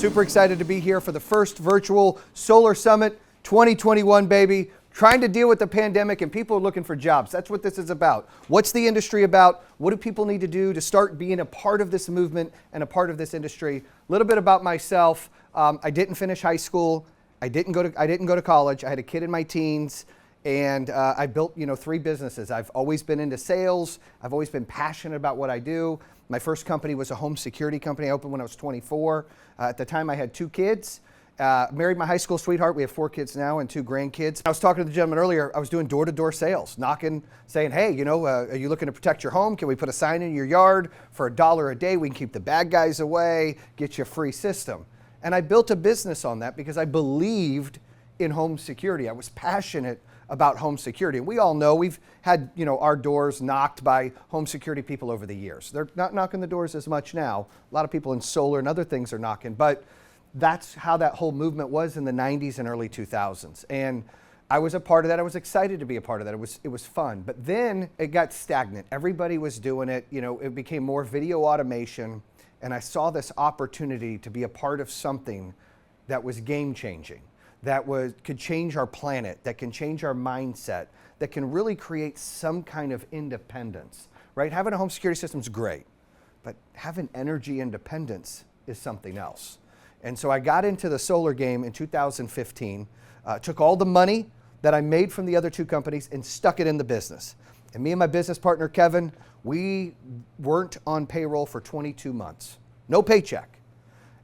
Super excited to be here for the first virtual Solar Summit 2021, baby. Trying to deal with the pandemic and people are looking for jobs. That's what this is about. What's the industry about? What do people need to do to start being a part of this movement and a part of this industry? A little bit about myself. I didn't finish high school. I didn't go to college. I had a kid in my teens, and I built 3 businesses. I've always been into sales. I've always been passionate about what I do. My first company was a home security company. I opened when I was 24. At the time, I had 2 kids. Married my high school sweetheart. We have 4 kids now and 2 grandkids. I was talking to the gentleman earlier. I was doing door-to-door sales, knocking, saying, hey, are you looking to protect your home? Can we put a sign in your yard for $1 a day? We can keep the bad guys away, get you a free system. And I built a business on that because I believed in home security. I was passionate about home security. And we all know we've had, our doors knocked by home security people over the years. They're not knocking the doors as much now. A lot of people in solar and other things are knocking, but that's how that whole movement was in the 90s and early 2000s. And I was a part of that. I was excited to be a part of that. It was fun. But then it got stagnant. Everybody was doing it. It became more video automation. And I saw this opportunity to be a part of something that was game changing, that could change our planet, that can change our mindset, that can really create some kind of independence, right? Having a home security system is great, but having energy independence is something else. And so I got into the solar game in 2015, took all the money that I made from the other 2 companies and stuck it in the business. And me and my business partner, Kevin, we weren't on payroll for 22 months. No paycheck.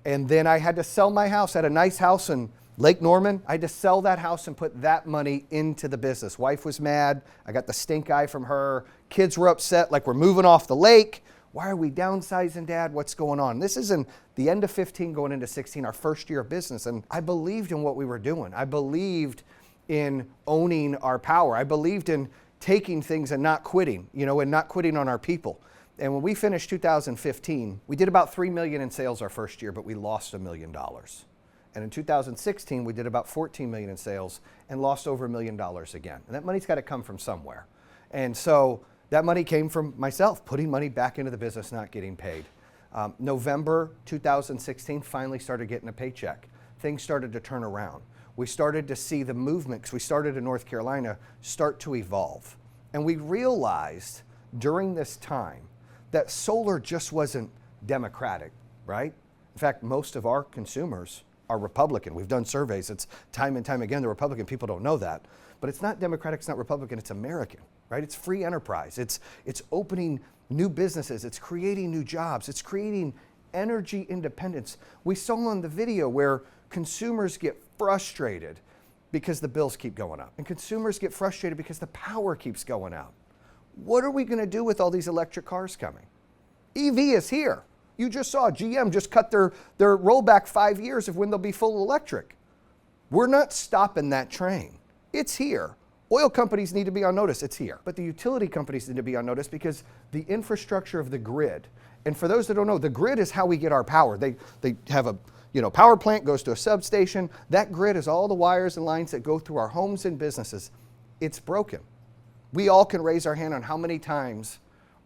And then I had to sell my house. I had a nice house in Lake Norman. I had to sell that house and put that money into the business. Wife was mad. I got the stink eye from her. Kids were upset, like we're moving off the lake. Why are we downsizing, Dad? What's going on? This is in the end of 15 going into 16, our first year of business. And I believed in what we were doing. I believed in owning our power. I believed in taking things and not quitting, and not quitting on our people. And when we finished 2015, we did about $3 million in sales our first year, but we lost $1 million. And in 2016, we did about $14 million in sales and lost over $1 million again. And that money's got to come from somewhere. And so that money came from myself, putting money back into the business, not getting paid. November 2016, finally started getting a paycheck. Things started to turn around. We started to see the movement, because we started in North Carolina, start to evolve. And we realized during this time that solar just wasn't democratic, right? In fact, most of our consumers are Republican. We've done surveys. It's time and time again, the Republican people don't know that. But it's not Democratic, it's not Republican, it's American, right? It's free enterprise. It's opening new businesses. It's creating new jobs. It's creating energy independence. We saw on the video where consumers get frustrated because the bills keep going up. And consumers get frustrated because the power keeps going out. What are we going to do with all these electric cars coming? EV is here. You just saw GM just cut their rollback 5 years of when they'll be full electric. We're not stopping that train. It's here. Oil companies need to be on notice. It's here. But the utility companies need to be on notice because the infrastructure of the grid, and for those that don't know, the grid is how we get our power. They have a power plant, goes to a substation. That grid is all the wires and lines that go through our homes and businesses. It's broken. We all can raise our hand on how many times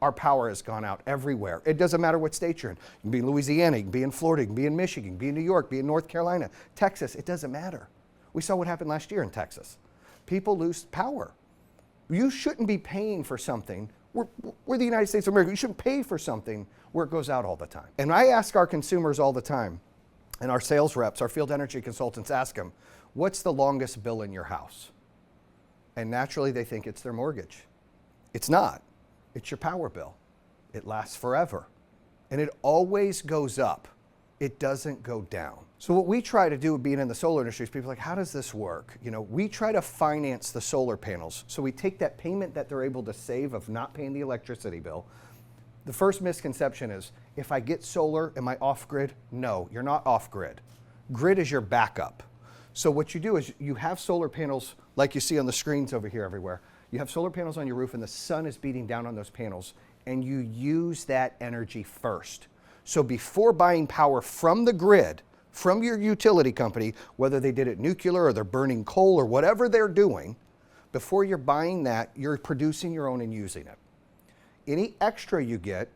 our power has gone out everywhere. It doesn't matter what state you're in. You can be in Louisiana, you can be in Florida, you can be in Michigan, you can be in New York, be in North Carolina, Texas. It doesn't matter. We saw what happened last year in Texas. People lose power. You shouldn't be paying for something. We're the United States of America. You shouldn't pay for something where it goes out all the time. And I ask our consumers all the time, and our sales reps, our field energy consultants ask them, what's the longest bill in your house? And naturally they think it's their mortgage. It's not. It's your power bill. It lasts forever. And it always goes up. It doesn't go down. So what we try to do being in the solar industry is people are like, how does this work? We try to finance the solar panels. So we take that payment that they're able to save of not paying the electricity bill. The first misconception is, if I get solar, am I off grid? No, you're not off grid. Grid is your backup. So what you do is you have solar panels like you see on the screens over here everywhere. You have solar panels on your roof and the sun is beating down on those panels and you use that energy first. So before buying power from the grid, from your utility company, whether they did it nuclear or they're burning coal or whatever they're doing, before you're buying that, you're producing your own and using it. Any extra you get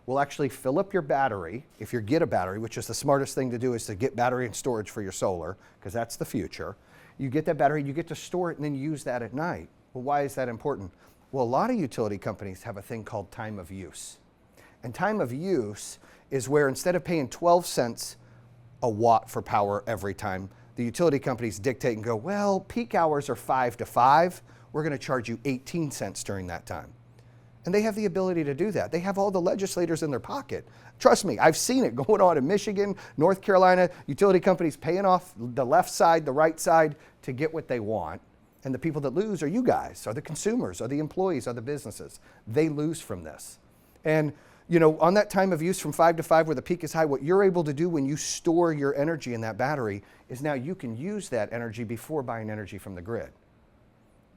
will actually fill up your battery, if you get a battery, which is the smartest thing to do, is to get battery and storage for your solar, because that's the future. You get that battery, you get to store it and then use that at night. Well, why is that important? Well, a lot of utility companies have a thing called time of use. And time of use is where instead of paying 12 cents a watt for power every time, the utility companies dictate and go, well, peak hours are 5 to 5. We're going to charge you 18 cents during that time. And they have the ability to do that. They have all the legislators in their pocket. Trust me, I've seen it going on in Michigan, North Carolina, utility companies paying off the left side, the right side to get what they want. And the people that lose are you guys, are the consumers, are the employees, are the businesses. They lose from this. And you know, on that time of use from 5 to 5 where the peak is high, what you're able to do when you store your energy in that battery is now you can use that energy before buying energy from the grid.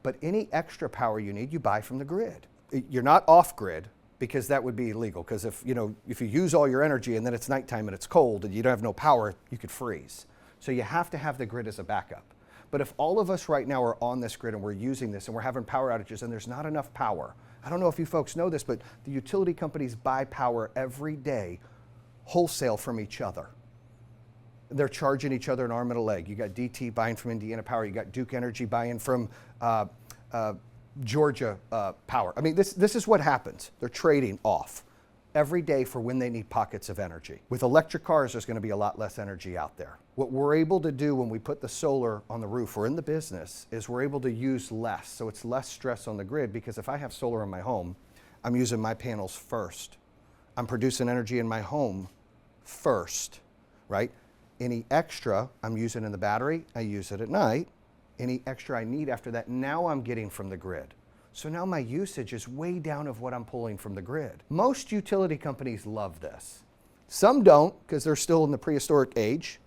But any extra power you need, you buy from the grid. You're not off grid, because that would be illegal, because if you use all your energy and then it's nighttime and it's cold and you don't have no power, you could freeze. So you have to have the grid as a backup. But if all of us right now are on this grid and we're using this and we're having power outages and there's not enough power, I don't know if you folks know this, but the utility companies buy power every day wholesale from each other. They're charging each other an arm and a leg. You got DT buying from Indiana Power. You got Duke Energy buying from Georgia Power. I mean, this is what happens. They're trading off every day for when they need pockets of energy. With electric cars, there's going to be a lot less energy out there. What we're able to do when we put the solar on the roof, we're in the business, is we're able to use less. So it's less stress on the grid, because if I have solar in my home, I'm using my panels first. I'm producing energy in my home first, right? Any extra I'm using in the battery, I use it at night. Any extra I need after that, now I'm getting from the grid. So now my usage is way down of what I'm pulling from the grid. Most utility companies love this. Some don't, because they're still in the prehistoric age,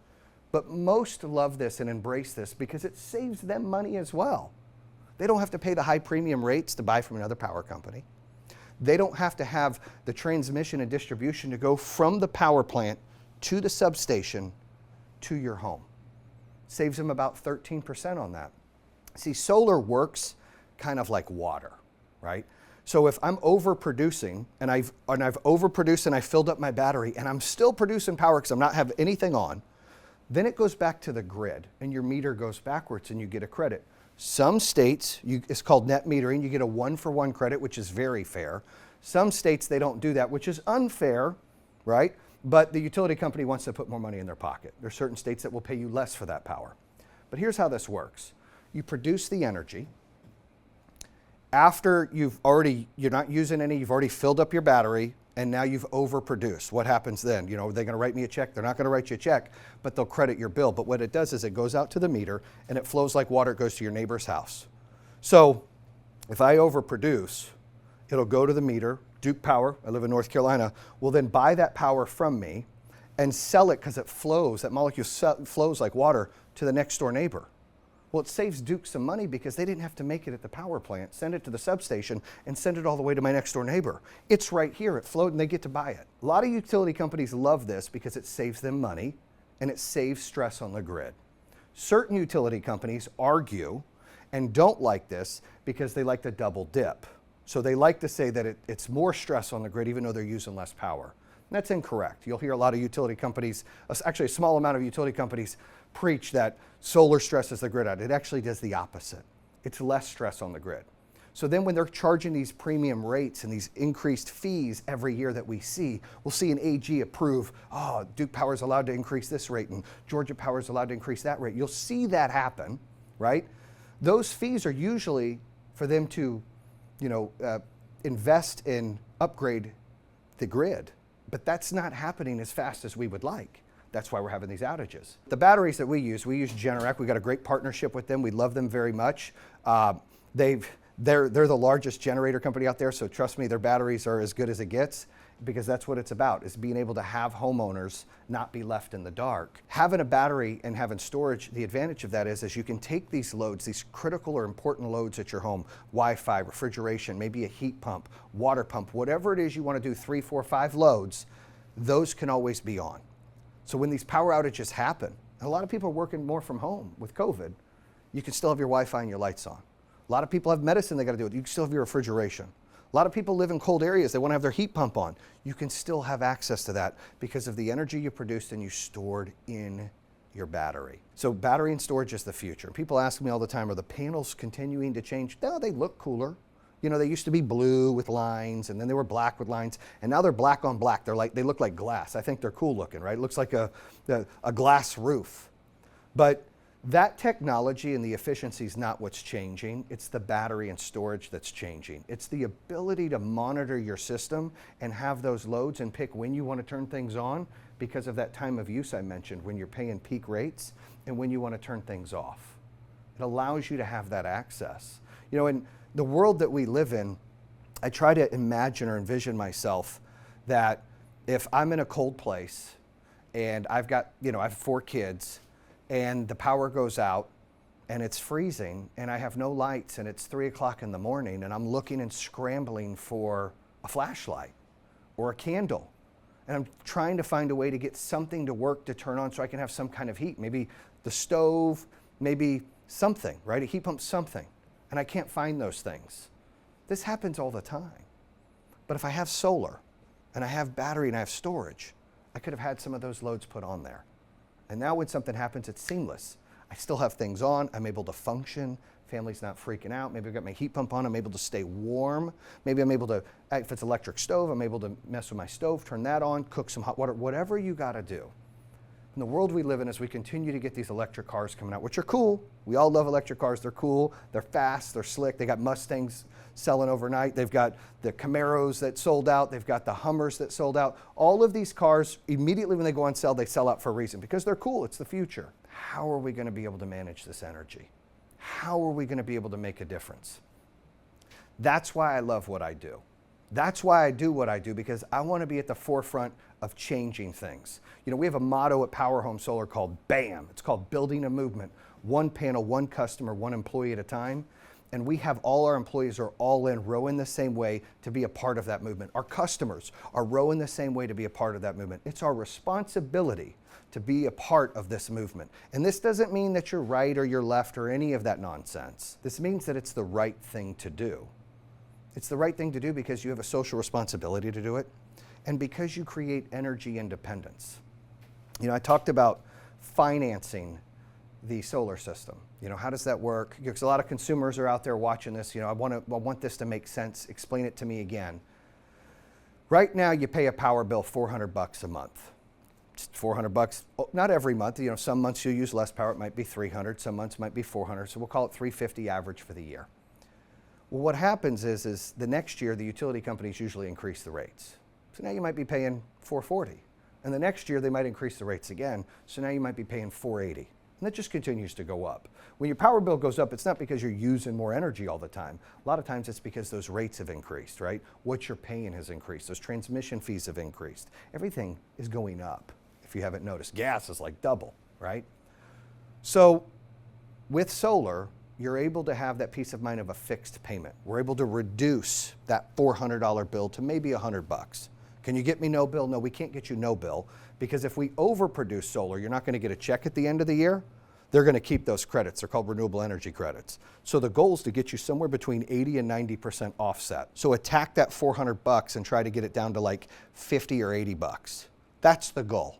but most love this and embrace this because it saves them money as well. They don't have to pay the high premium rates to buy from another power company. They don't have to have the transmission and distribution to go from the power plant to the substation to your home. Saves them about 13% on that. See, solar works kind of like water, right? So if I'm overproducing and I've overproduced and I filled up my battery and I'm still producing power because I'm not having anything on, then it goes back to the grid and your meter goes backwards and you get a credit. Some states, it's called net metering, you get a 1-for-1 credit, which is very fair. Some states, they don't do that, which is unfair, right? But the utility company wants to put more money in their pocket. There are certain states that will pay you less for that power. But here's how this works. You produce the energy. After you're not using any, you've already filled up your battery, and now you've overproduced. What happens then? You know, are they going to write me a check? They're not going to write you a check, but they'll credit your bill. But what it does is it goes out to the meter, and it flows like water. It goes to your neighbor's house. So if I overproduce, it'll go to the meter. Duke Power, I live in North Carolina, will then buy that power from me and sell it because it flows, that molecule flows like water to the next door neighbor. Well, it saves Duke some money because they didn't have to make it at the power plant, send it to the substation, and send it all the way to my next door neighbor. It's right here, it flowed, and they get to buy it. A lot of utility companies love this because it saves them money and it saves stress on the grid. Certain utility companies argue and don't like this because they like to double dip. So they like to say that it's more stress on the grid even though they're using less power. And that's incorrect. You'll hear a lot of utility companies, actually a small amount of utility companies, preach that solar stresses the grid out. It actually does the opposite. It's less stress on the grid. So then when they're charging these premium rates and these increased fees every year that we see, we'll see an AG approve, oh, Duke Power is allowed to increase this rate and Georgia Power is allowed to increase that rate. You'll see that happen, right? Those fees are usually for them to, invest in upgrade the grid, but that's not happening as fast as we would like. That's why we're having these outages. The batteries that we use Generac. We got a great partnership with them. We love them very much. They're the largest generator company out there, so trust me, their batteries are as good as it gets because that's what it's about, is being able to have homeowners not be left in the dark. Having a battery and having storage, the advantage of that is you can take these loads, these critical or important loads at your home, Wi-Fi, refrigeration, maybe a heat pump, water pump, whatever it is you want to do, 3, 4, 5 loads, those can always be on. So when these power outages happen, and a lot of people are working more from home with COVID, you can still have your Wi-Fi and your lights on. A lot of people have medicine they got to do. You can still have your refrigeration. A A lot of people live in cold areas. They want to have their heat pump on. You can still have access to that because of the energy you produced and you stored in your battery. So battery and storage is the future. People ask me all the time, are the panels continuing to change? No, they look cooler. You know, they used to be blue with lines, and then they were black with lines, and now they're black on black. They look like glass. I think they're cool looking, right? It looks like a glass roof. But that technology and the efficiency is not what's changing. It's the battery and storage that's changing. It's the ability to monitor your system and have those loads and pick when you want to turn things on because of that time of use I mentioned, when you're paying peak rates and when you want to turn things off. It allows you to have that access. You know, in the world that we live in, I try to imagine or envision myself that if I'm in a cold place and I've got, you know, I have 4 kids, and the power goes out and it's freezing and I have no lights and it's 3 o'clock in the morning and I'm looking and scrambling for a flashlight or a candle. And I'm trying to find a way to get something to work to turn on so I can have some kind of heat. Maybe the stove, maybe something, right? A heat pump, something. And I can't find those things. This happens all the time. But if I have solar and I have battery and I have storage, I could have had some of those loads put on there. And now when something happens, it's seamless. I still have things on, I'm able to function, family's not freaking out, maybe I've got my heat pump on, I'm able to stay warm, maybe I'm able to, if it's electric stove, I'm able to mess with my stove, turn that on, cook some hot water, whatever you gotta do. In the world we live in, as we continue to get these electric cars coming out, which are cool, we all love electric cars, they're cool, they're fast, they're slick, they got Mustangs selling overnight, they've got the Camaros that sold out, they've got the Hummers that sold out. All of these cars, immediately when they go on sale, they sell out for a reason, because they're cool, it's the future. How are we gonna be able to manage this energy? How are we gonna be able to make a difference? That's why I love what I do. That's why I do what I do, because I wanna be at the forefront of changing things. You know, we have a motto at Power Home Solar called BAM. It's called Building a Movement. One panel, one customer, one employee at a time. And we have all our employees are all in, rowing the same way to be a part of that movement. Our customers are rowing the same way to be a part of that movement. It's our responsibility to be a part of this movement. And this doesn't mean that you're right or you're left or any of that nonsense. This means that it's the right thing to do. It's the right thing to do because you have a social responsibility to do it and because you create energy independence. You know, I talked about financing the solar system. You know, how does that work? Because a lot of consumers are out there watching this. You know, I want this to make sense. Explain it to me again. Right now, you pay a power bill $400 a month. It's $400, not every month. You know, some months you use less power. It might be $300. Some months might be $400. So we'll call it $350 average for the year. Well, what happens is the next year, the utility companies usually increase the rates. So now you might be paying $440. And the next year, they might increase the rates again. So now you might be paying $480. And that just continues to go up. When your power bill goes up, it's not because you're using more energy all the time. A lot of times it's because those rates have increased, right? What you're paying has increased. Those transmission fees have increased. Everything is going up, if you haven't noticed. Gas is like double, right? So with solar, you're able to have that peace of mind of a fixed payment. We're able to reduce that $400 bill to maybe $100. Can you get me no bill? No, we can't get you no bill, because if we overproduce solar, you're not going to get a check at the end of the year. They're going to keep those credits. They're called renewable energy credits. So the goal is to get you somewhere between 80 and 90% offset. So attack that $400 and try to get it down to like 50 or 80 bucks. That's the goal.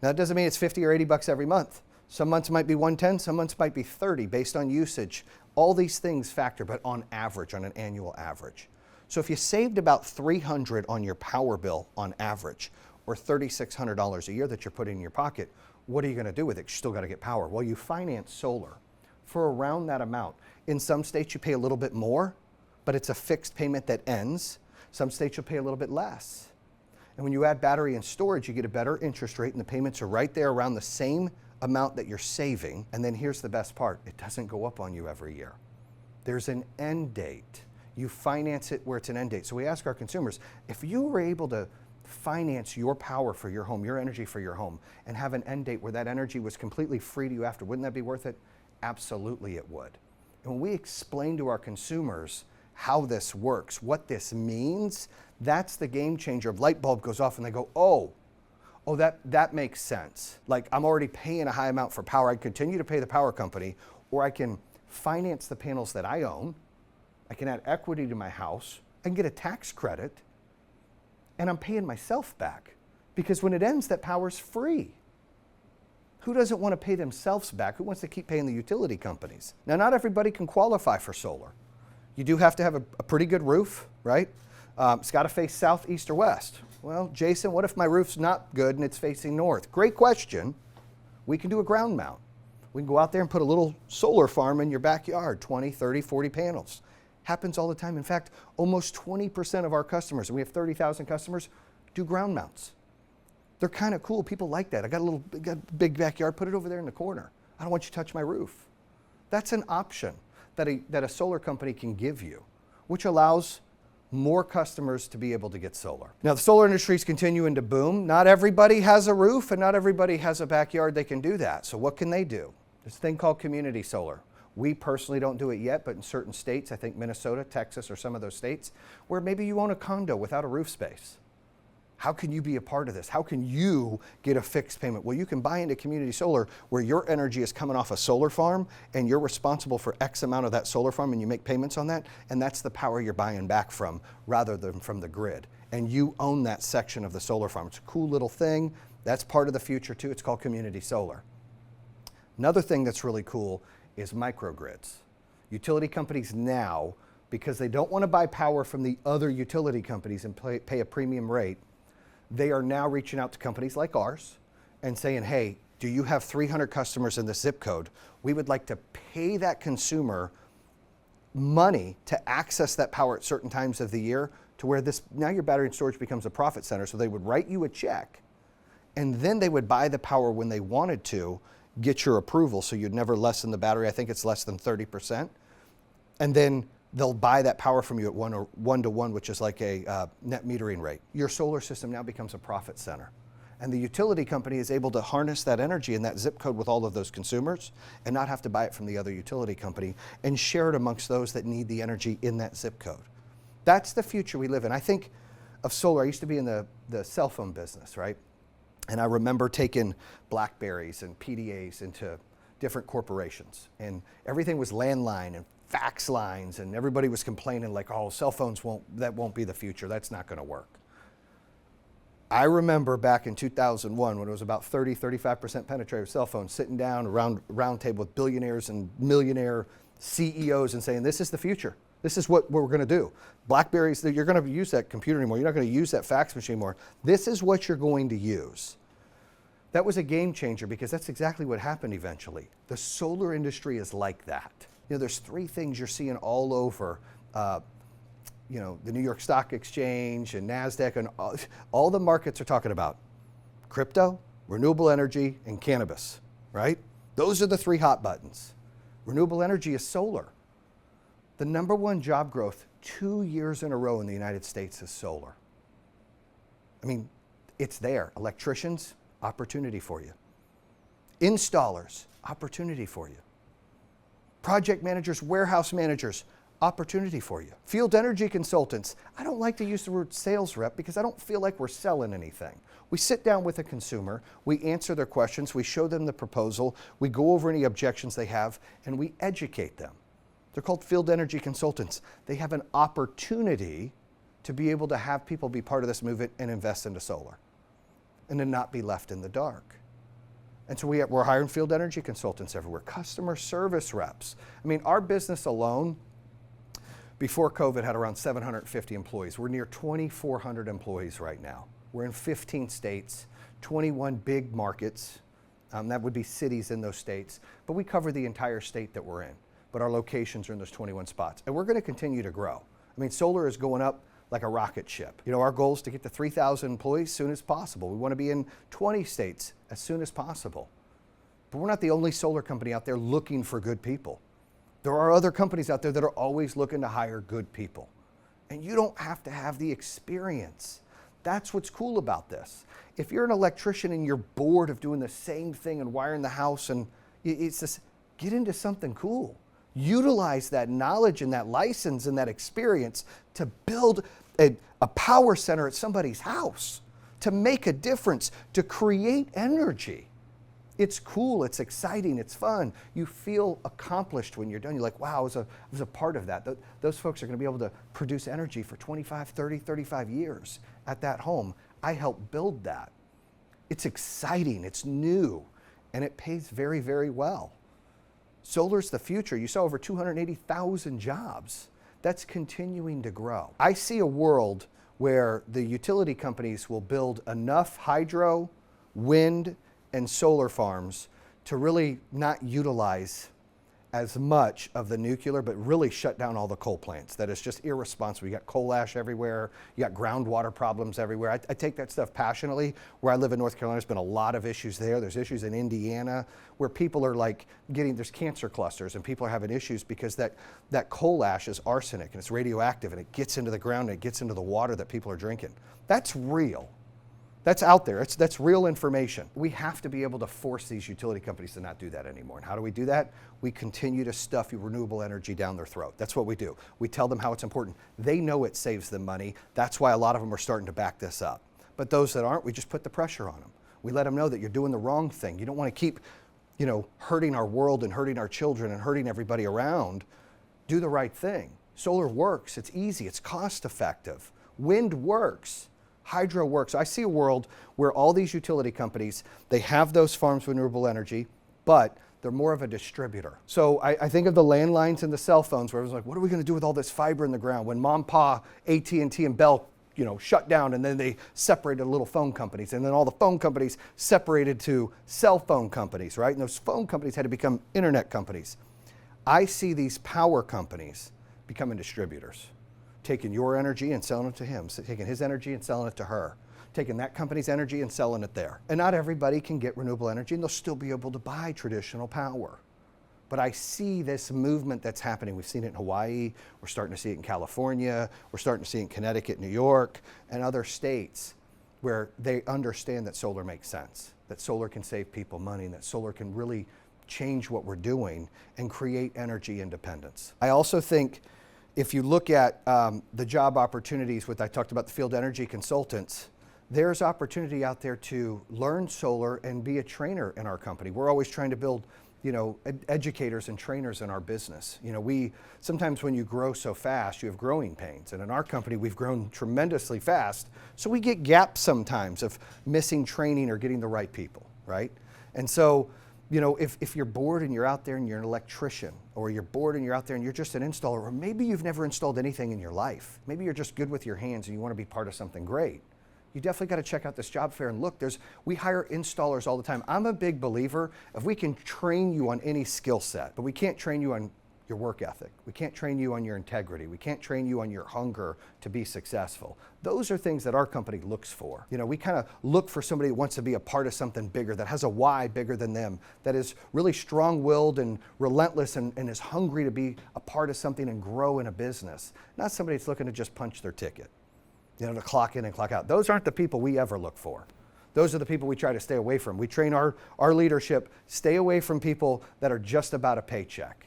Now, it doesn't mean it's 50 or 80 bucks every month. Some months might be 110, some months might be 30 based on usage. All these things factor, but on average, on an annual average. So if you saved about $300 on your power bill on average, or $3,600 a year that you're putting in your pocket, what are you gonna do with it? You still gotta get power. Well, you finance solar for around that amount. In some states you pay a little bit more, but it's a fixed payment that ends. Some states you'll pay a little bit less. And when you add battery and storage, you get a better interest rate and the payments are right there around the same amount that you're saving. And then here's the best part, it doesn't go up on you every year. There's an end date. You finance it where it's an end date. So we ask our consumers, if you were able to finance your power for your home, your energy for your home, and have an end date where that energy was completely free to you after, wouldn't that be worth it? Absolutely it would. And when we explain to our consumers how this works, what this means, that's the game changer. Of light bulb goes off and they go, oh, that makes sense. Like, I'm already paying a high amount for power. I continue to pay the power company, or I can finance the panels that I own. I can add equity to my house, I can get a tax credit, and I'm paying myself back. Because when it ends, that power's free. Who doesn't want to pay themselves back? Who wants to keep paying the utility companies? Now, not everybody can qualify for solar. You do have to have a pretty good roof, right? It's got to face south, east, or west. Well, Jayson, what if my roof's not good and it's facing north? Great question. We can do a ground mount. We can go out there and put a little solar farm in your backyard, 20, 30, 40 panels. Happens all the time. In fact, almost 20% of our customers, and we have 30,000 customers, do ground mounts. They're kind of cool. People like that. I got a big backyard, put it over there in the corner. I don't want you to touch my roof. That's an option that a solar company can give you, which allows more customers to be able to get solar. Now, the solar industry is continuing to boom. Not everybody has a roof and not everybody has a backyard they can do that. So what can they do? This thing called community solar. We personally don't do it yet, but in certain states, I think Minnesota, Texas, or some of those states, where maybe you own a condo without a roof space. How can you be a part of this? How can you get a fixed payment? Well, you can buy into community solar where your energy is coming off a solar farm and you're responsible for X amount of that solar farm and you make payments on that, and that's the power you're buying back from rather than from the grid. And you own that section of the solar farm. It's a cool little thing. That's part of the future too. It's called community solar. Another thing that's really cool is microgrids. Utility companies now, because they don't want to buy power from the other utility companies and pay a premium rate, they are now reaching out to companies like ours and saying, hey, do you have 300 customers in this zip code? We would like to pay that consumer money to access that power at certain times of the year to where now your battery and storage becomes a profit center. So they would write you a check and then they would buy the power when they wanted to, get your approval so you'd never lessen the battery. I think it's less than 30%. And then they'll buy that power from you at 1-to-1, which is like a net metering rate. Your solar system now becomes a profit center. And the utility company is able to harness that energy in that zip code with all of those consumers and not have to buy it from the other utility company and share it amongst those that need the energy in that zip code. That's the future we live in. I think of solar. I used to be in the cell phone business, right? And I remember taking BlackBerries and PDAs into different corporations. And everything was landline and fax lines, and everybody was complaining like, oh, cell phones won't be the future. That's not going to work. I remember back in 2001 when it was about 35% penetrated with cell phones, sitting down around a round table with billionaires and millionaire CEOs and saying, this is the future. This is what we're going to do. BlackBerries, you're going to use that computer anymore. You're not going to use that fax machine anymore. This is what you're going to use. That was a game changer because that's exactly what happened eventually. The solar industry is like that. You know, there's three things you're seeing all over, the New York Stock Exchange and NASDAQ, and all the markets are talking about crypto, renewable energy, and cannabis, right? Those are the three hot buttons. Renewable energy is solar. The number one job growth 2 years in a row in the United States is solar. I mean, it's there. Electricians, opportunity for you. Installers, opportunity for you. Project managers, warehouse managers, opportunity for you. Field energy consultants. I don't like to use the word sales rep because I don't feel like we're selling anything. We sit down with a consumer, we answer their questions, we show them the proposal, we go over any objections they have, and we educate them. They're called field energy consultants. They have an opportunity to be able to have people be part of this movement and invest into solar and to not be left in the dark. And so we're hiring field energy consultants everywhere, customer service reps. I mean, our business alone, before COVID, had around 750 employees. We're near 2,400 employees right now. We're in 15 states, 21 big markets. That would be cities in those states. But we cover the entire state that we're in. But our locations are in those 21 spots. And we're going to continue to grow. I mean, solar is going up like a rocket ship. You know, our goal is to get to 3,000 employees as soon as possible. We want to be in 20 states as soon as possible. But we're not the only solar company out there looking for good people. There are other companies out there that are always looking to hire good people. And you don't have to have the experience. That's what's cool about this. If you're an electrician and you're bored of doing the same thing and wiring the house, and it's just, get into something cool. Utilize that knowledge and that license and that experience to build a power center at somebody's house, to make a difference, to create energy. It's cool, it's exciting, it's fun. You feel accomplished when you're done. You're like, wow, I was a part of that. Those folks are going to be able to produce energy for 25, 30, 35 years at that home. I helped build that. It's exciting, it's new, and it pays very, very well. Solar's the future. You saw over 280,000 jobs. That's continuing to grow. I see a world where the utility companies will build enough hydro, wind, and solar farms to really not utilize as much of the nuclear, but really shut down all the coal plants. That is just irresponsible. You got coal ash everywhere. You got groundwater problems everywhere. I take that stuff passionately. Where I live in North Carolina, there's been a lot of issues there. There's issues in Indiana where people are like there's cancer clusters and people are having issues because that coal ash is arsenic and it's radioactive and it gets into the ground and it gets into the water that people are drinking. That's real. That's out there. That's real information. We have to be able to force these utility companies to not do that anymore. And how do we do that? We continue to stuff renewable energy down their throat. That's what we do. We tell them how it's important. They know it saves them money. That's why a lot of them are starting to back this up. But those that aren't, we just put the pressure on them. We let them know that you're doing the wrong thing. You don't want to keep, hurting our world and hurting our children and hurting everybody around. Do the right thing. Solar works. It's easy. It's cost effective. Wind works. Hydro works. I see a world where all these utility companies, they have those farms with renewable energy, but they're more of a distributor. So I think of the landlines and the cell phones where it was like, what are we going to do with all this fiber in the ground? When Mom, Pa, AT&T, and Bell, shut down, and then they separated little phone companies, and then all the phone companies separated to cell phone companies, right? And those phone companies had to become internet companies. I see these power companies becoming distributors. Taking your energy and selling it to him, so taking his energy and selling it to her, taking that company's energy and selling it there. And not everybody can get renewable energy and they'll still be able to buy traditional power. But I see this movement that's happening. We've seen it in Hawaii, we're starting to see it in California, we're starting to see it in Connecticut, New York, and other states where they understand that solar makes sense, that solar can save people money, and that solar can really change what we're doing and create energy independence. I also think if you look at the job opportunities with, I talked about the field energy consultants, there's opportunity out there to learn solar and be a trainer in our company. We're always trying to build, educators and trainers in our business. Sometimes when you grow so fast, you have growing pains. And in our company, we've grown tremendously fast. So we get gaps sometimes of missing training or getting the right people, right? And so, if you're bored and you're out there and you're an electrician, or you're bored and you're out there and you're just an installer, or maybe you've never installed anything in your life, maybe you're just good with your hands and you want to be part of something great, you definitely got to check out this job fair and look. We hire installers all the time. I'm a big believer if we can train you on any skill set, but we can't train you on your work ethic. We can't train you on your integrity. We can't train you on your hunger to be successful. Those are things that our company looks for. We kind of look for somebody who wants to be a part of something bigger, that has a why bigger than them, that is really strong-willed and relentless and is hungry to be a part of something and grow in a business. Not somebody that's looking to just punch their ticket, to clock in and clock out. Those aren't the people we ever look for. Those are the people we try to stay away from. We train our leadership, stay away from people that are just about a paycheck.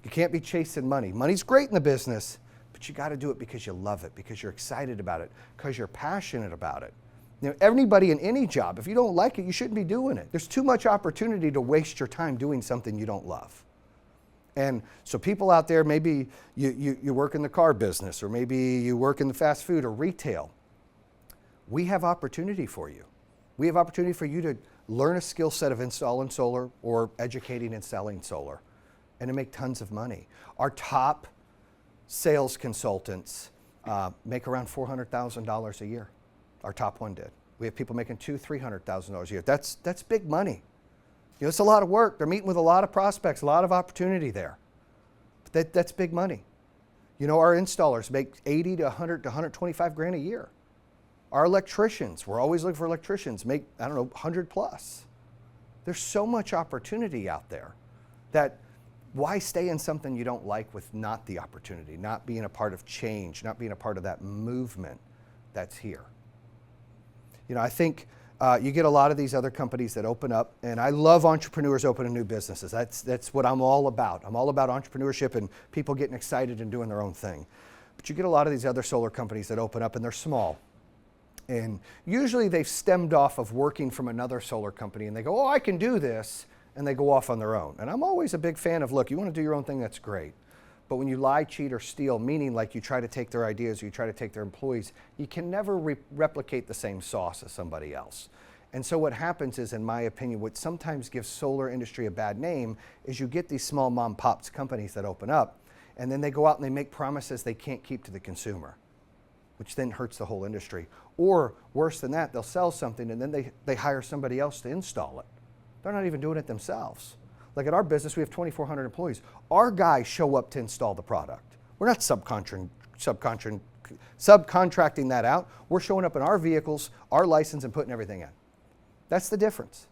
You can't be chasing money. Money's great in the business, but you got to do it because you love it, because you're excited about it, because you're passionate about it. Anybody in any job, if you don't like it, you shouldn't be doing it. There's too much opportunity to waste your time doing something you don't love. And so people out there, maybe you work in the car business, or maybe you work in the fast food or retail. We have opportunity for you. We have opportunity for you to learn a skill set of installing solar or educating and selling solar, and to make tons of money. Our top sales consultants make around $400,000 a year. Our top one did. We have people making $200,000, $300,000 a year. That's big money. It's a lot of work. They're meeting with a lot of prospects, a lot of opportunity there. But that's big money. Our installers make 80 to 100 to 125 grand a year. Our electricians, we're always looking for electricians, make, 100 plus. There's so much opportunity out there that why stay in something you don't like with not the opportunity, not being a part of change, not being a part of that movement that's here? I think you get a lot of these other companies that open up, and I love entrepreneurs opening new businesses. That's what I'm all about. I'm all about entrepreneurship and people getting excited and doing their own thing. But you get a lot of these other solar companies that open up, and they're small. And usually they've stemmed off of working from another solar company and they go, oh, I can do this, and they go off on their own. And I'm always a big fan of, look, you want to do your own thing, that's great. But when you lie, cheat, or steal, meaning like you try to take their ideas or you try to take their employees, you can never replicate the same sauce as somebody else. And so what happens is, in my opinion, what sometimes gives solar industry a bad name is you get these small mom pops companies that open up, and then they go out and they make promises they can't keep to the consumer, which then hurts the whole industry. Or worse than that, they'll sell something and then they hire somebody else to install it. They're not even doing it themselves. Like at our business, we have 2,400 employees. Our guys show up to install the product. We're not subcontracting that out. We're showing up in our vehicles, our license, and putting everything in. That's the difference.